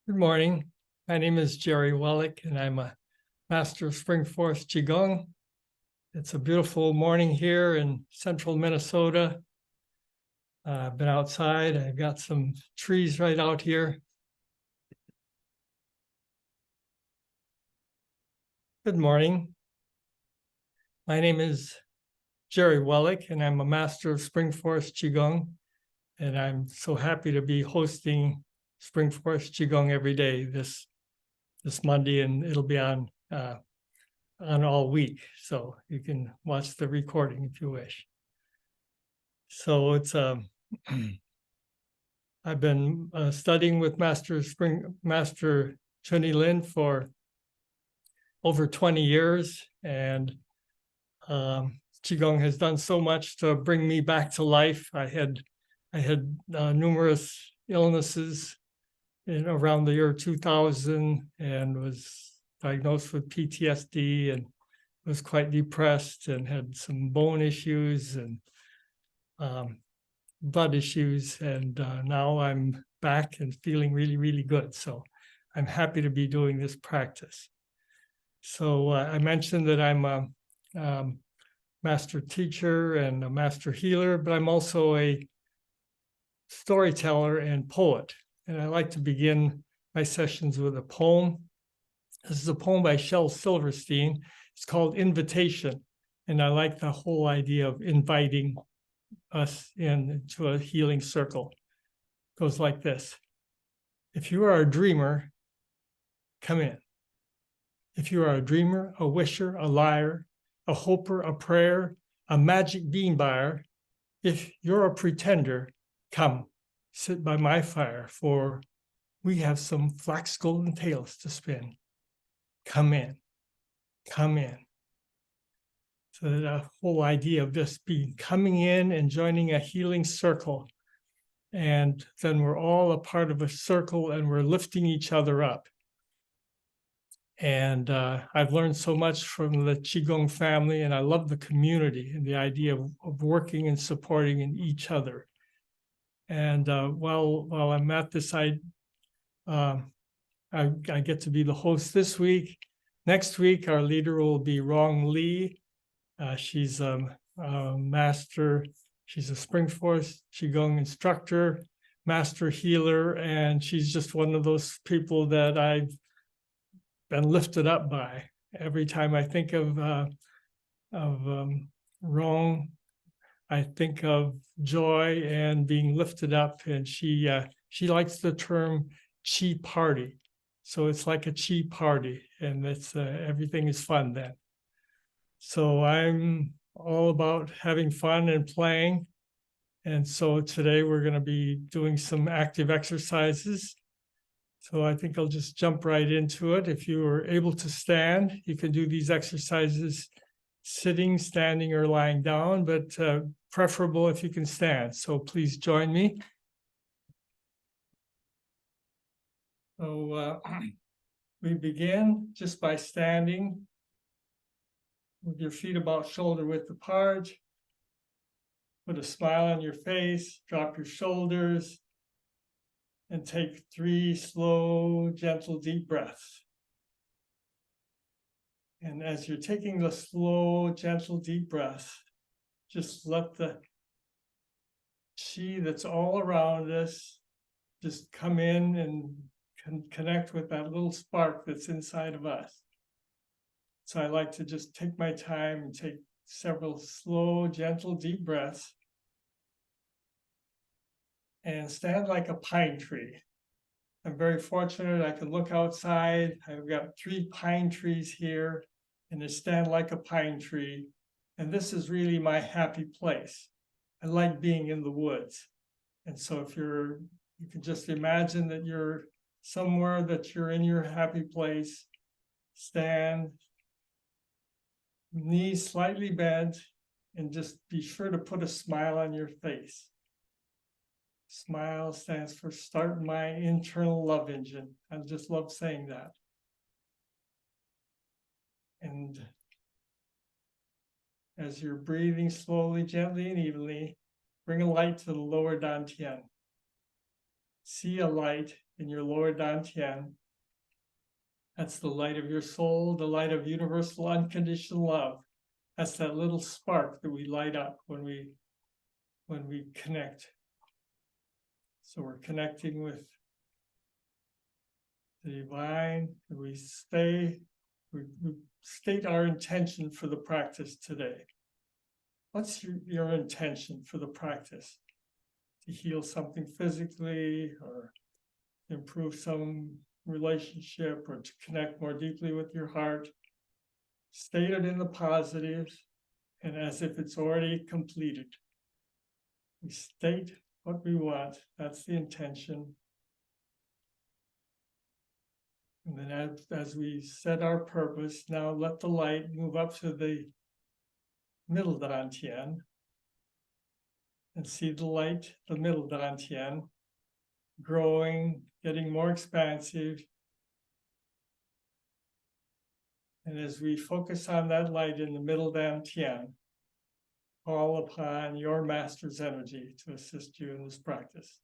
Good morning. My name is Jerry Wellik, and I'm a master of Spring Forest Qigong. It's a beautiful morning here in central Minnesota. I've been outside. I've got some trees right out here. Good morning. My name is Jerry Wellik, and I'm a master of Spring Forest Qigong. And I'm so happy to be hosting Spring Forest Qigong every day this Monday, and it'll be on all week, so you can watch the recording if you wish. So it's I've been studying with Master Chunyi Lin for over 20 years, and Qigong has done so much to bring me back to life. I had numerous illnesses around the year 2000 and was diagnosed with PTSD and was quite depressed and had some bone issues and blood issues. And now I'm back and feeling really, really good. So I'm happy to be doing this practice. So I mentioned that I'm a master teacher and a master healer, but I'm also a storyteller and poet. And I like to begin my sessions with a poem. This is a poem by Shel Silverstein. It's called Invitation. And I like the whole idea of inviting us into a healing circle. It goes like this. If you are a dreamer, come in. If you are a dreamer, a wisher, a liar, a hoper, a prayer, a magic bean buyer, if you're a pretender, come, sit by my fire, for we have some flax golden tales to spin. Come in, come in. So the whole idea of this being coming in and joining a healing circle. And then we're all a part of a circle and we're lifting each other up. And I've learned so much from the Qigong family, and I love the community and the idea of working and supporting in each other. And while I'm at this, I get to be the host this week. Next week, our leader will be Rong Li. She's a master. She's a Spring Forest Qigong instructor, master healer, and she's just one of those people that I've been lifted up by. Every time I think of Rong, I think of joy and being lifted up. And she likes the term Qi party, so it's like a Qi party, and it's everything is fun then. So I'm all about having fun and playing. And so today we're going to be doing some active exercises. So I think I'll just jump right into it. If you are able to stand, you can do these exercises sitting, standing, or lying down, but preferable if you can stand. So please join me. So we begin just by standing with your feet about shoulder width apart. Put a smile on your face, drop your shoulders, and take 3 slow, gentle, deep breaths. And as you're taking the slow, gentle, deep breath, just let the Qi that's all around us just come in and connect with that little spark that's inside of us. So I like to just take my time and take several slow, gentle, deep breaths and stand like a pine tree. I'm very fortunate. I can look outside. I've got 3 pine trees here, and they stand like a pine tree. And this is really my happy place. I like being in the woods. And so if you can just imagine that you're somewhere that you're in your happy place, stand, knees slightly bent, and just be sure to put a smile on your face. SMILE stands for Start My Internal Love Engine. I just love saying that. And as you're breathing slowly, gently, and evenly, bring a light to the lower dantian. See a light in your lower dantian. That's the light of your soul, the light of universal unconditional love. That's that little spark that we light up when we connect. So we're connecting with the divine. We state our intention for the practice today. What's your intention for the practice? To heal something physically, or improve some relationship, or to connect more deeply with your heart? State it in the positives and as if it's already completed. We state what we want. That's the intention. And then as we set our purpose, now let the light move up to the middle dantian and see the light, the middle dantian, growing, getting more expansive. And as we focus on that light in the middle dantian, call upon your master's energy to assist you in this practice.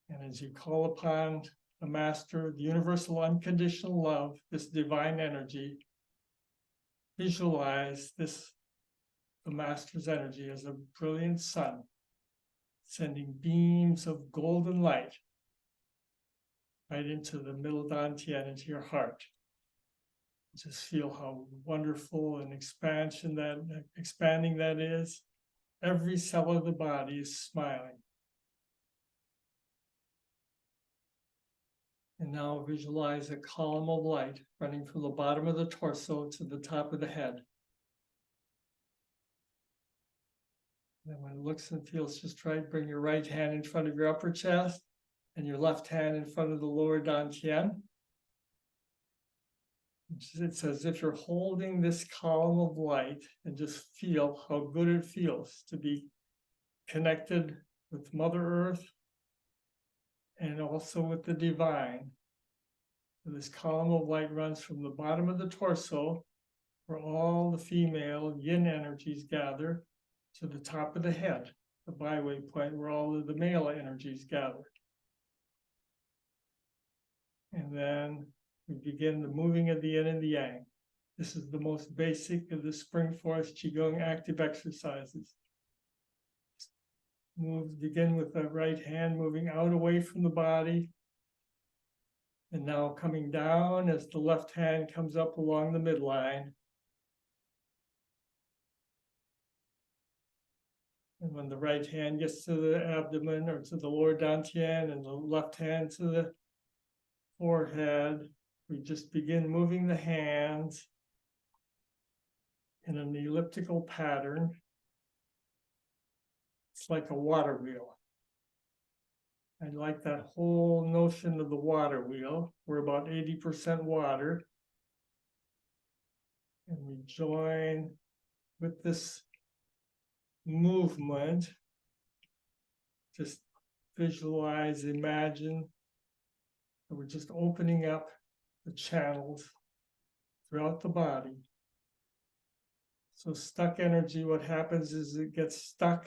And as you call upon the master, the universal unconditional love, this divine energy, visualize this, the master's energy, as a brilliant sun, sending beams of golden light right into the middle dantian, into your heart. Just feel how wonderful and expanding that is. Every cell of the body is smiling. And now visualize a column of light running from the bottom of the torso to the top of the head. And when it looks and feels just right, bring your right hand in front of your upper chest and your left hand in front of the lower dantian. It's as if you're holding this column of light and just feel how good it feels to be connected with Mother Earth and also with the divine. So this column of light runs from the bottom of the torso, where all the female yin energies gather, to the top of the head, the byway point, where all of the male energies gather. And then we begin the moving of the yin and the yang. This is the most basic of the Spring Forest Qigong active exercises. Begin with the right hand moving out away from the body. And now coming down as the left hand comes up along the midline. And when the right hand gets to the abdomen or to the lower dantian and the left hand to the forehead, we just begin moving the hands in an elliptical pattern. It's like a water wheel. I like that whole notion of the water wheel. We're about 80% water. And we join with this movement. Just visualize, imagine that we're just opening up the channels throughout the body. So stuck energy, what happens is it gets stuck.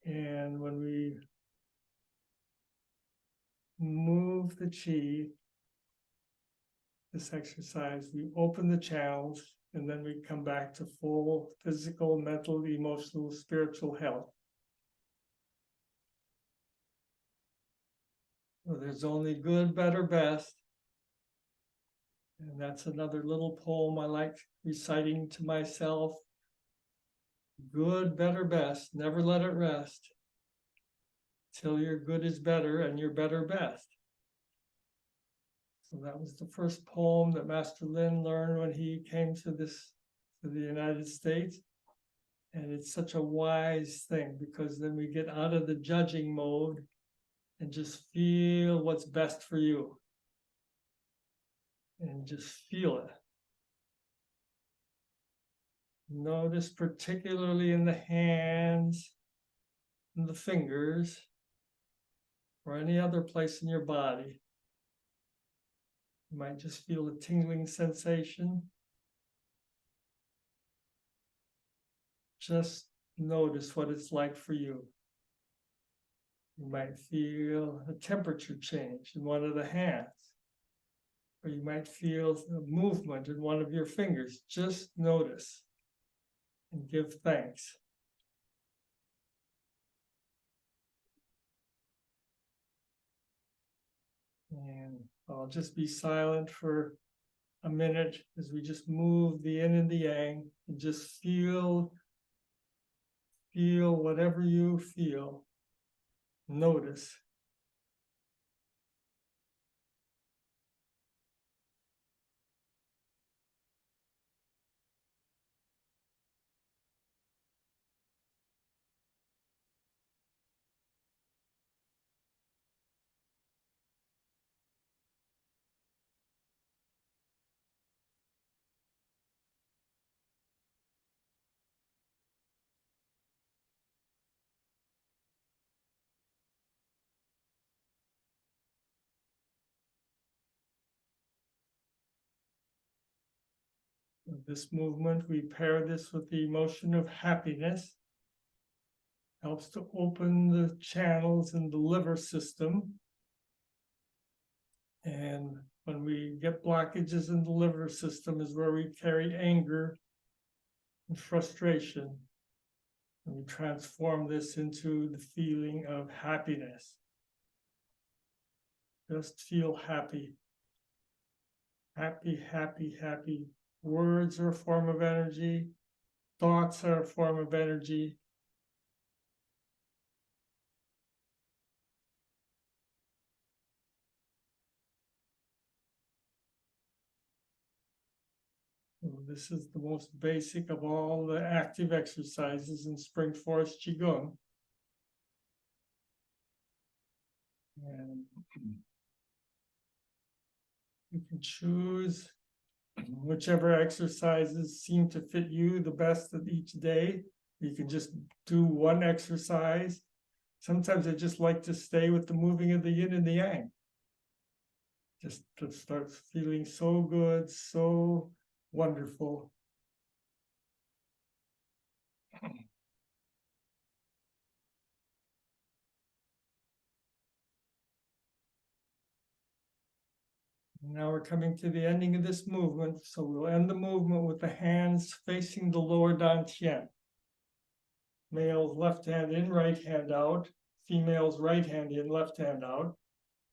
And when we move the chi, this exercise, we open the channels, and then we come back to full physical, mental, emotional, spiritual health. So there's only good, better, best. And that's another little poem I like reciting to myself. Good, better, best. Never let it rest till your good is better and your better best. So that was the first poem that Master Lin learned when he came to the United States. And it's such a wise thing, because then we get out of the judging mode and just feel what's best for you. And just feel it. Notice particularly in the hands and the fingers or any other place in your body. You might just feel a tingling sensation. Just notice what it's like for you. You might feel a temperature change in one of the hands, or you might feel a movement in one of your fingers. Just notice and give thanks. And I'll just be silent for a minute as we just move the yin and the yang, and just feel whatever you feel. Notice. This movement, we pair this with the emotion of happiness. Helps to open the channels in the liver system. And when we get blockages in the liver system is where we carry anger and frustration. And we transform this into the feeling of happiness. Just feel happy. Happy, happy, happy. Words are a form of energy. Thoughts are a form of energy. This is the most basic of all the active exercises in Spring Forest Qigong. And you can choose whichever exercises seem to fit you the best of each day. You can just do one exercise. Sometimes I just like to stay with the moving of the yin and the yang. Just to start feeling so good, so wonderful. Now we're coming to the ending of this movement, so we'll end the movement with the hands facing the lower dantian. Male's left hand in, right hand out. Female's right hand in, left hand out.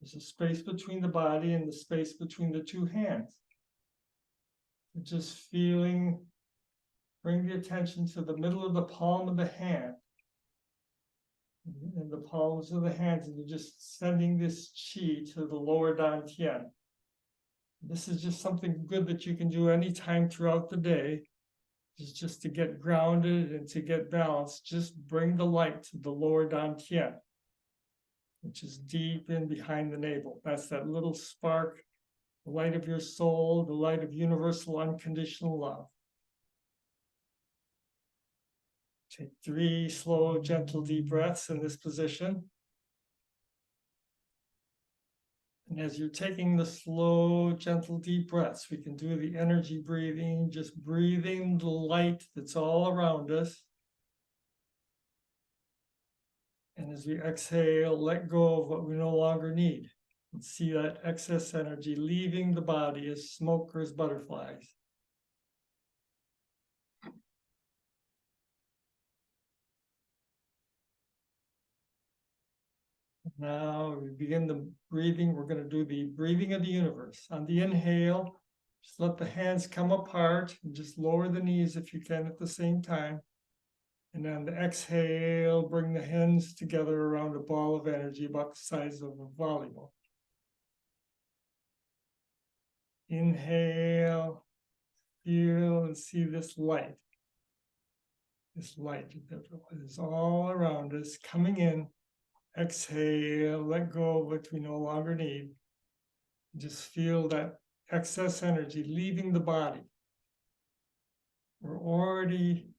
There's a space between the body and the space between the two hands. Just feeling, bring the attention to the middle of the palm of the hand. And the palms of the hands, and you're just sending this qi to the lower dantian. This is just something good that you can do anytime throughout the day. It's just to get grounded and to get balanced. Just bring the light to the lower dantian, which is deep in behind the navel. That's that little spark, the light of your soul, the light of universal unconditional love. Take 3 slow, gentle, deep breaths in this position. And as you're taking the slow, gentle, deep breaths, we can do the energy breathing, just breathing the light that's all around us. And as we exhale, let go of what we no longer need. And see that excess energy leaving the body as smoke or as butterflies. Now we begin the breathing. We're going to do the breathing of the universe. On the inhale, just let the hands come apart and just lower the knees if you can at the same time. And on the exhale, bring the hands together around a ball of energy about the size of a volleyball. Inhale, feel and see this light. This light that is all around us coming in. Exhale, let go of what we no longer need. Just feel that excess energy leaving the body. We're already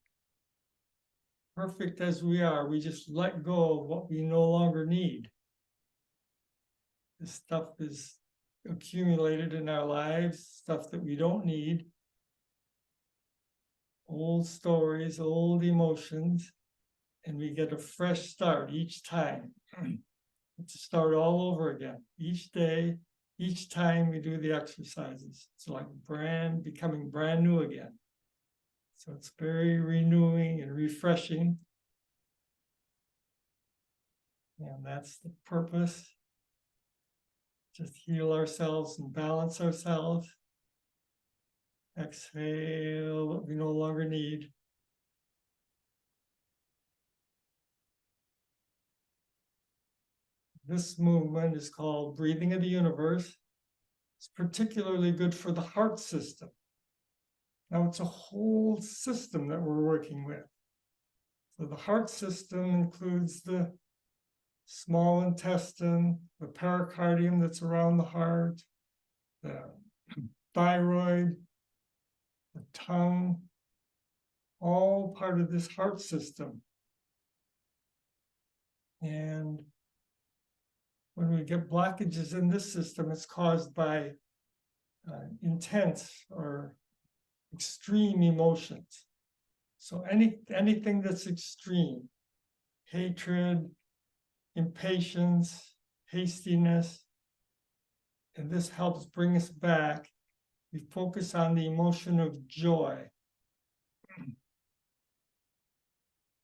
perfect as we are. We just let go of what we no longer need. This stuff is accumulated in our lives, stuff that we don't need. Old stories, old emotions, and we get a fresh start each time. to start all over again. Each day, each time we do the exercises, it's like becoming brand new again. So it's very renewing and refreshing. And that's the purpose. Just heal ourselves and balance ourselves. Exhale what we no longer need. This movement is called Breathing of the Universe. It's particularly good for the heart system. Now it's a whole system that we're working with. So the heart system includes the small intestine, the pericardium that's around the heart, the thyroid, the tongue, all part of this heart system. And when we get blockages in this system, it's caused by intense or extreme emotions. So anything that's extreme, hatred, impatience, hastiness, and this helps bring us back. We focus on the emotion of joy.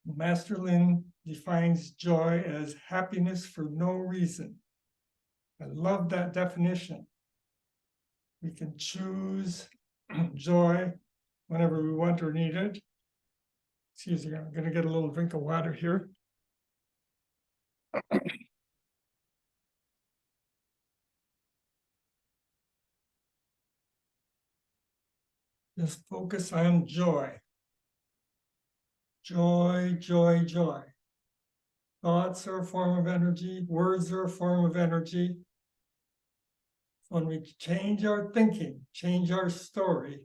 Master Lin defines joy as happiness for no reason. I love that definition. We can choose joy whenever we want or need it. Excuse me, I'm going to get a little drink of water here. Just focus on joy. Joy, joy, joy. Thoughts are a form of energy. Words are a form of energy. When we change our thinking, change our story,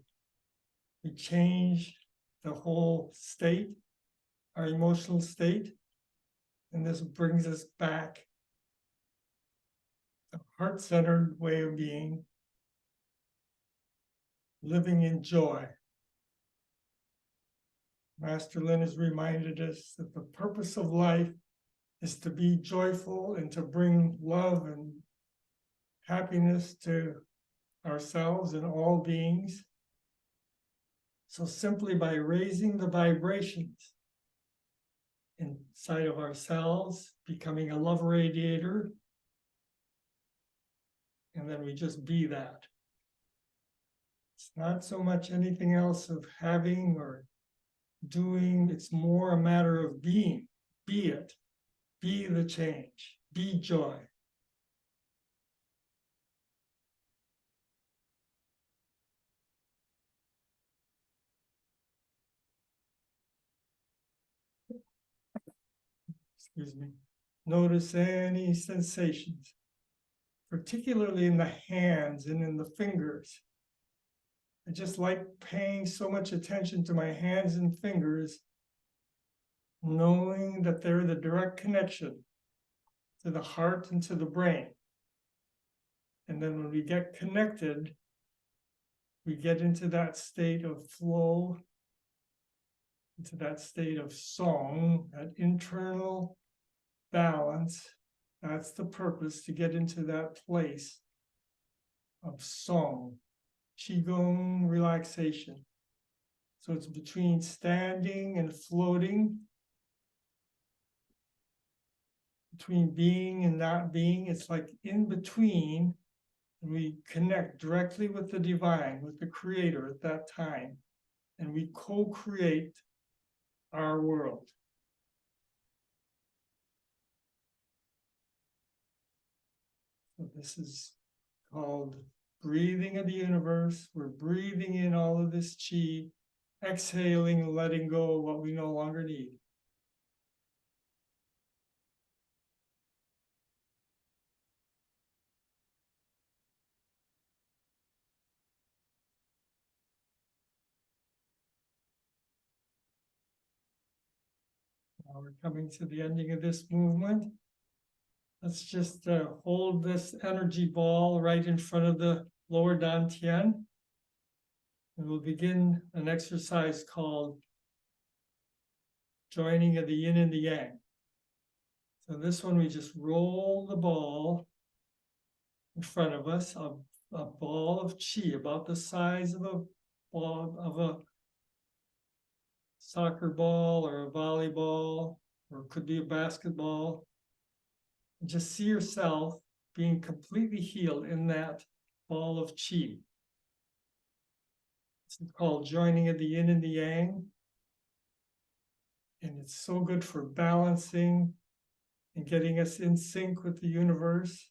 we change the whole state, our emotional state, and this brings us back to a heart-centered way of being, living in joy. Master Lin has reminded us that the purpose of life is to be joyful and to bring love and happiness to ourselves and all beings. So simply by raising the vibrations inside of ourselves, becoming a love radiator, and then we just be that. It's not so much anything else of having or doing, it's more a matter of being. Be it. Be the change. Be joy. Excuse me. Notice any sensations, particularly in the hands and in the fingers. I just like paying so much attention to my hands and fingers, knowing that they're the direct connection to the heart and to the brain. And then when we get connected, we get into that state of flow, into that state of song, that internal balance. That's the purpose, to get into that place of song, Qigong relaxation. So it's between standing and floating, between being and not being. It's like in between, and we connect directly with the divine, with the creator at that time, and we co-create our world. So this is called breathing of the universe. We're breathing in all of this chi, exhaling and letting go of what we no longer need. Now we're coming to the ending of this movement. Let's just hold this energy ball right in front of the lower dantian. And we'll begin an exercise called joining of the Yin and the Yang. So this one, we just roll the ball in front of us, a ball of chi about the size of a ball, of a soccer ball or a volleyball, or it could be a basketball. And just see yourself being completely healed in that ball of chi. It's called joining of the yin and the yang. And it's so good for balancing and getting us in sync with the universe.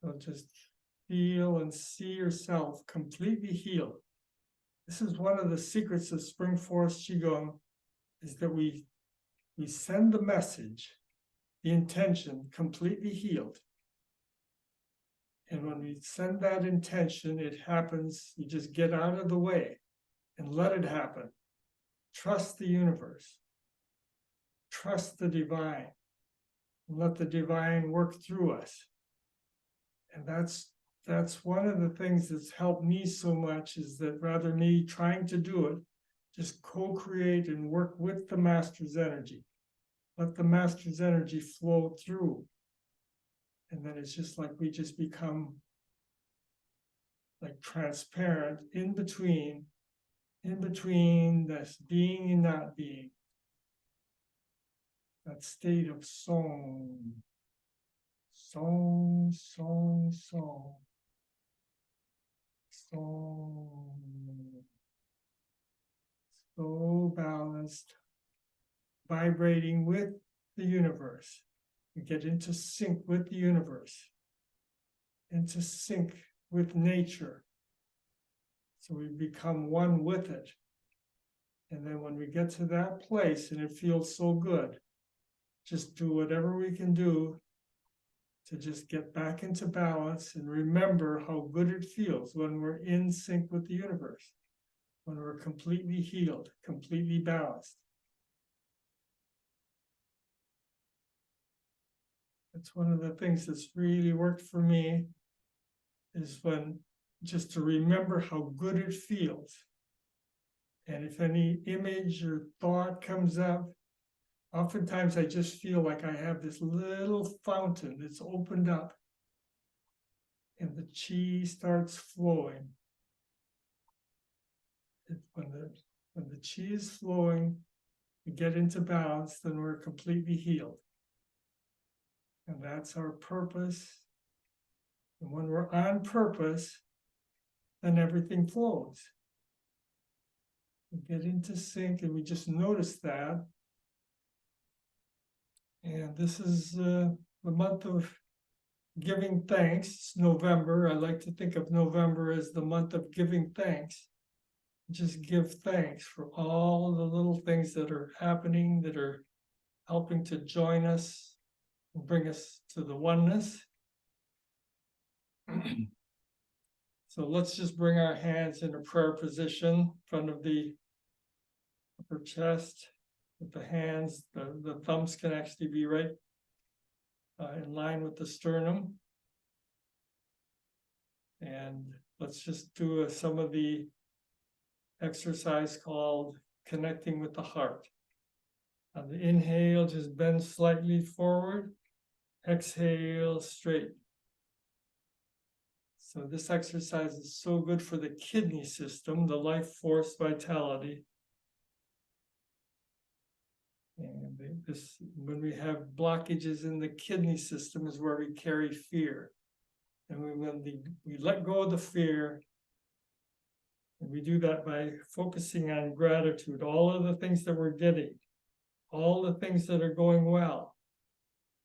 So just feel and see yourself completely healed. This is one of the secrets of Spring Forest Qigong, is that we send the message, the intention, completely healed. And when we send that intention, it happens. You just get out of the way and let it happen. Trust the universe. Trust the divine. And let the divine work through us. And that's one of the things that's helped me so much, is that rather me trying to do it, just co-create and work with the master's energy. Let the master's energy flow through. And then it's just like we just become like transparent in between this being and not being. That state of song, song, song, song, song. So balanced, vibrating with the universe. We get into sync with the universe, into sync with nature. So we become one with it. And then when we get to that place and it feels so good, just do whatever we can do to just get back into balance and remember how good it feels when we're in sync with the universe, when we're completely healed, completely balanced. That's one of the things that's really worked for me, is when just to remember how good it feels. And if any image or thought comes up, oftentimes I just feel like I have this little fountain that's opened up and the chi starts flowing. When the chi is flowing, we get into balance, then we're completely healed. And that's our purpose. And when we're on purpose, then everything flows. We get into sync and we just notice that. And this is the month of giving thanks. It's November. I like to think of November as the month of giving thanks. Just give thanks for all the little things that are happening, that are helping to join us and bring us to the oneness. So let's just bring our hands in a prayer position in front of the upper chest. With the hands, the thumbs can actually be right in line with the sternum. And let's just do some of the exercise called connecting with the heart. On the inhale, just bend slightly forward. Exhale, straight. So this exercise is so good for the kidney system, the life force vitality. And when we have blockages in the kidney system is where we carry fear. And when we let go of the fear, and we do that by focusing on gratitude, all of the things that we're getting, all the things that are going well.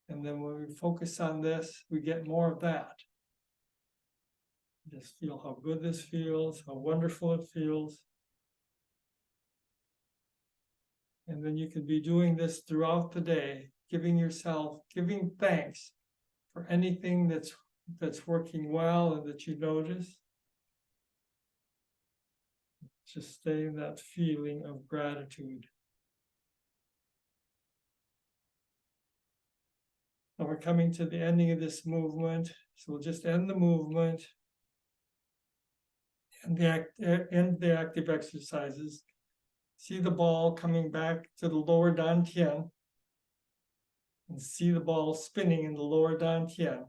And then when we focus on this, we get more of that. Just feel how good this feels, how wonderful it feels. And then you can be doing this throughout the day, giving thanks for anything that's working well and that you notice. Just stay in that feeling of gratitude. Now we're coming to the ending of this movement, so we'll just end the movement and end the active exercises. See the ball coming back to the lower dantian, and see the ball spinning in the lower dantian,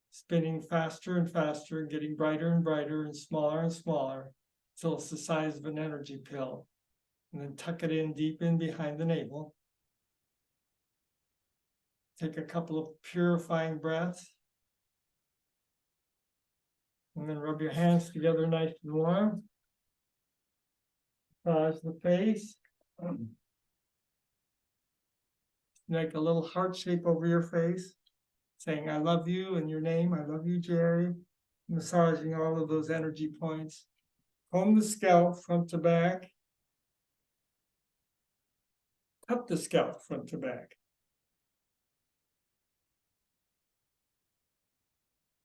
spinning faster and faster, getting brighter and brighter and smaller until it's the size of an energy pill. And then tuck it in deep in behind the navel. Take a couple of purifying breaths. And then rub your hands together nice and warm. Massage the face. Make a little heart shape over your face, saying, I love you, and your name, I love you, Jerry. Massaging all of those energy points. Comb the scalp front to back. Cup the scalp front to back.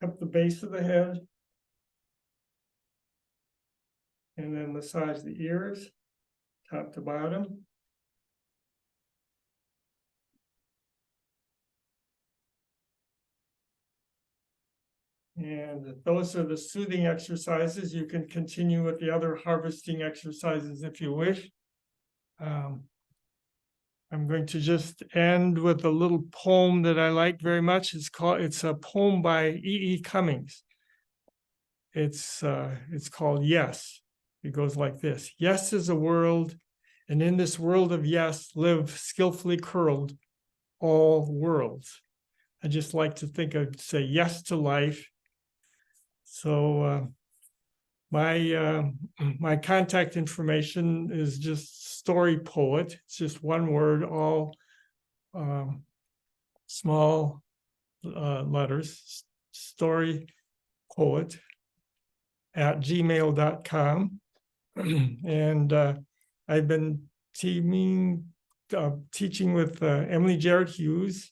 Cup the base of the head. And then massage the ears, top to bottom. And those are the soothing exercises. You can continue with the other harvesting exercises if you wish. I'm going to just end with a little poem that I like very much. It's a poem by E.E. Cummings. It's called Yes. It goes like this. Yes is a world, and in this world of yes, live skillfully curled all worlds. I just like to say yes to life. So my contact information is just story poet. It's just one word, all small letters, story poet at gmail.com. And I've been teaching with Emily Jarrett Hughes.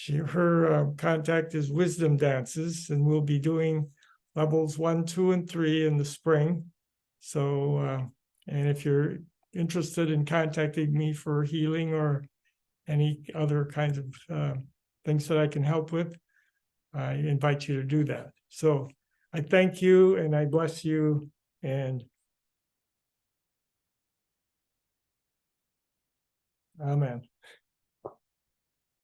Her contact is Wisdom Dances, and we'll be doing levels 1, 2, and 3 in the spring. So, and if you're interested in contacting me for healing or any other kinds of things that I can help with, I invite you to do that. So I thank you and I bless you, and amen.